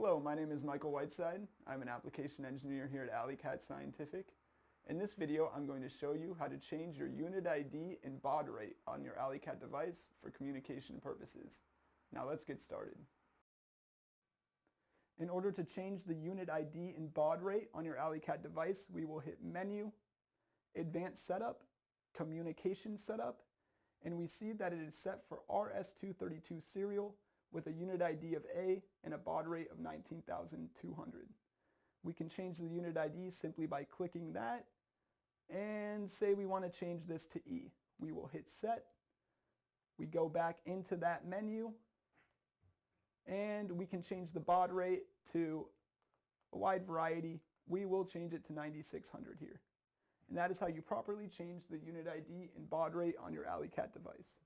Hello, my name is Michael Whiteside. I'm an application engineer here at Alicat Scientific. In this video, I'm going to show you how to change your unit ID and baud rate on your Alicat device for communication purposes. Now let's get started. In order to change the unit ID and baud rate on your Alicat device, we will hit Menu, Advanced Setup, Communication Setup, and we see that it is set for RS-232 serial with a unit ID of A and a baud rate of 19,200. We can change the unit ID simply by clicking that and say we want to change this to E. We will hit Set. We go back into that menu and we can change the baud rate to a wide variety. We will change it to 9,600 here. And that is how you properly change the unit ID and baud rate on your Alicat device.